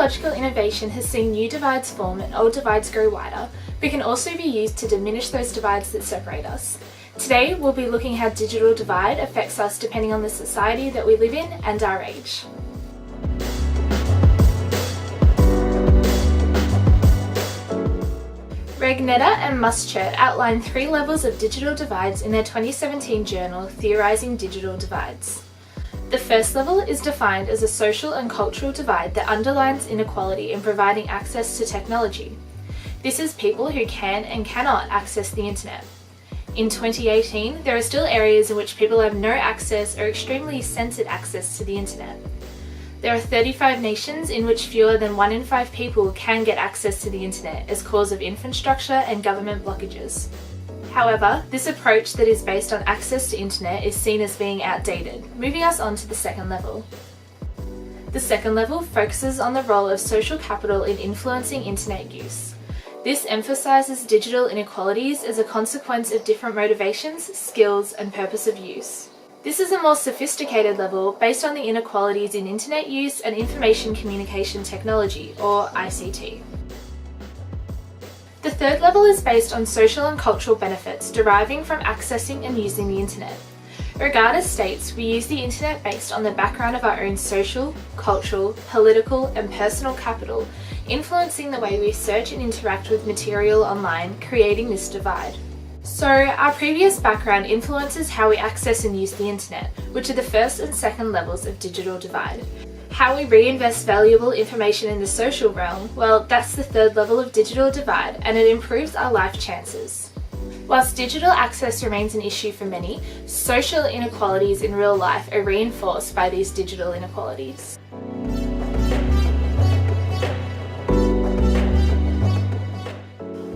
technological innovation has seen new divides form and old divides grow wider, but can also be used to diminish those divides that separate us. Today, we'll be looking how digital divide affects us depending on the society that we live in and our age. Regnetta and Muschert outlined 3 levels of digital divides in their 2017 journal, Theorizing Digital Divides. The first level is defined as a social and cultural divide that underlines inequality in providing access to technology. This is people who can and cannot access the internet. In 2018, there are still areas in which people have no access or extremely censored access to the internet. There are 35 nations in which fewer than 1 in 5 people can get access to the internet as cause of infrastructure and government blockages. However, this approach that is based on access to internet is seen as being outdated, moving us on to the second level. The second level focuses on the role of social capital in influencing internet use. This emphasises digital inequalities as a consequence of different motivations, skills, and purpose of use. This is a more sophisticated level based on the inequalities in internet use and information communication technology, or ICT. The third level is based on social and cultural benefits deriving from accessing and using the internet. Regardless states, we use the internet based on the background of our own social, cultural, political, and personal capital, influencing the way we search and interact with material online, creating this divide. So, our previous background influences how we access and use the internet, which are the first and second levels of digital divide. How we reinvest valuable information in the social realm, well, that's the third level of digital divide, and it improves our life chances. Whilst digital access remains an issue for many, social inequalities in real life are reinforced by these digital inequalities.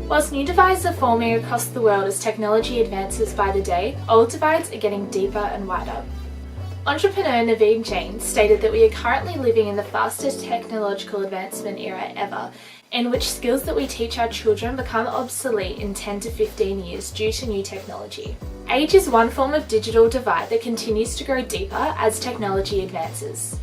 Whilst new divides are forming across the world as technology advances by the day, old divides are getting deeper and wider. Entrepreneur Naveen Jain stated that we are currently living in the fastest technological advancement era ever, in which skills that we teach our children become obsolete in 10 to 15 years due to new technology. Age is one form of digital divide that continues to grow deeper as technology advances.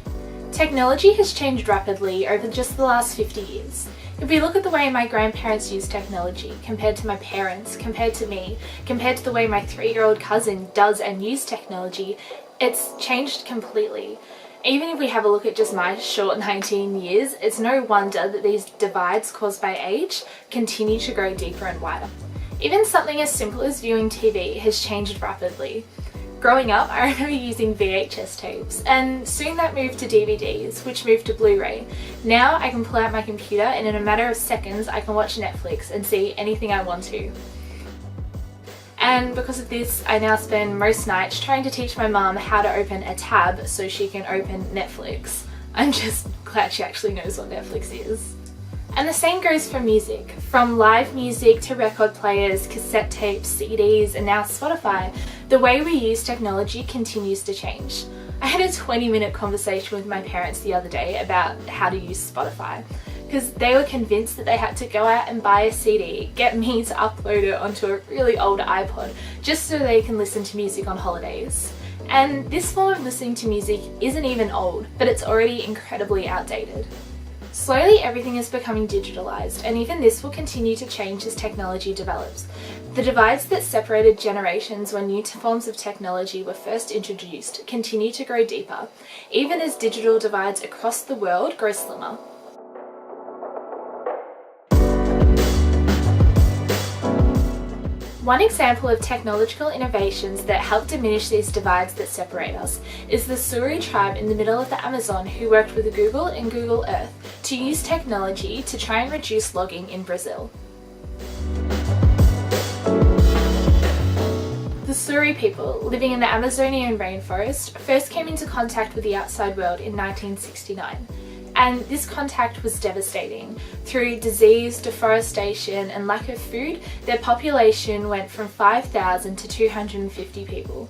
Technology has changed rapidly over just the last 50 years. If we look at the way my grandparents use technology, compared to my parents, compared to me, compared to the way my 3-year-old cousin does and uses technology, it's changed completely. Even if we have a look at just my short 19 years, it's no wonder that these divides caused by age continue to grow deeper and wider. Even something as simple as viewing TV has changed rapidly. Growing up, I remember using VHS tapes, and soon that moved to DVDs, which moved to Blu-ray. Now I can pull out my computer and in a matter of seconds I can watch Netflix and see anything I want to. And because of this, I now spend most nights trying to teach my mum how to open a tab so she can open Netflix. I'm just glad she actually knows what Netflix is. And the same goes for music. From live music to record players, cassette tapes, CDs, and now Spotify, the way we use technology continues to change. I had a 20-minute conversation with my parents the other day about how to use Spotify, because they were convinced that they had to go out and buy a CD, get me to upload it onto a really old iPod, just so they can listen to music on holidays. And this form of listening to music isn't even old, but it's already incredibly outdated. Slowly everything is becoming digitalized, and even this will continue to change as technology develops. The divides that separated generations when new forms of technology were first introduced continue to grow deeper, even as digital divides across the world grow slimmer. One example of technological innovations that help diminish these divides that separate us is the Suri tribe in the middle of the Amazon who worked with Google and Google Earth to use technology to try and reduce logging in Brazil. The Suri people, living in the Amazonian rainforest, first came into contact with the outside world in 1969. And this contact was devastating. Through disease, deforestation, and lack of food, their population went from 5,000 to 250 people.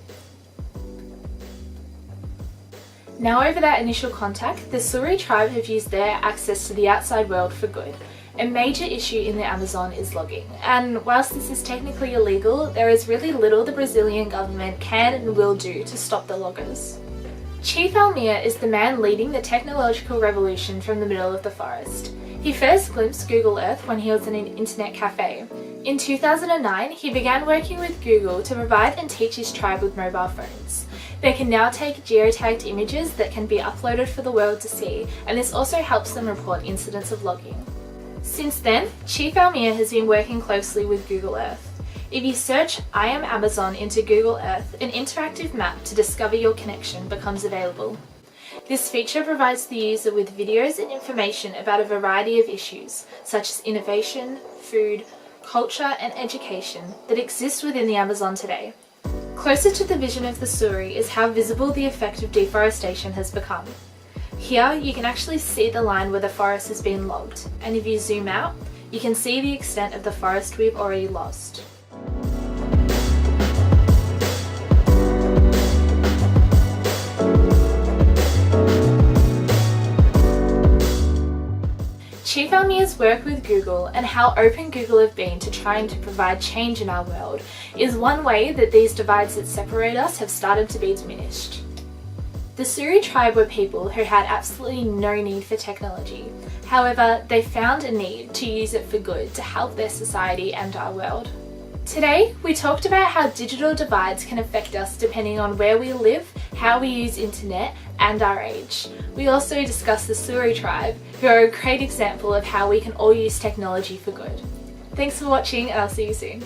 Now over that initial contact, the Suri tribe have used their access to the outside world for good. A major issue in the Amazon is logging, and whilst this is technically illegal, there is really little the Brazilian government can and will do to stop the loggers. Chief Almir is the man leading the technological revolution from the middle of the forest. He first glimpsed Google Earth when he was in an internet cafe. In 2009, he began working with Google to provide and teach his tribe with mobile phones. They can now take geotagged images that can be uploaded for the world to see, and this also helps them report incidents of logging. Since then, Chief Almir has been working closely with Google Earth. If you search I am Amazon into Google Earth, an interactive map to discover your connection becomes available. This feature provides the user with videos and information about a variety of issues, such as innovation, food, culture and education that exist within the Amazon today. Closer to the vision of the story is how visible the effect of deforestation has become. Here you can actually see the line where the forest has been logged, and if you zoom out, you can see the extent of the forest we've already lost. Chief Almir's work with Google and how open Google have been to trying to provide change in our world is one way that these divides that separate us have started to be diminished. The Suri tribe were people who had absolutely no need for technology. However, they found a need to use it for good to help their society and our world. Today, we talked about how digital divides can affect us depending on where we live, how we use internet, and our age. We also discussed the Suri tribe, who are a great example of how we can all use technology for good. Thanks for watching, and I'll see you soon.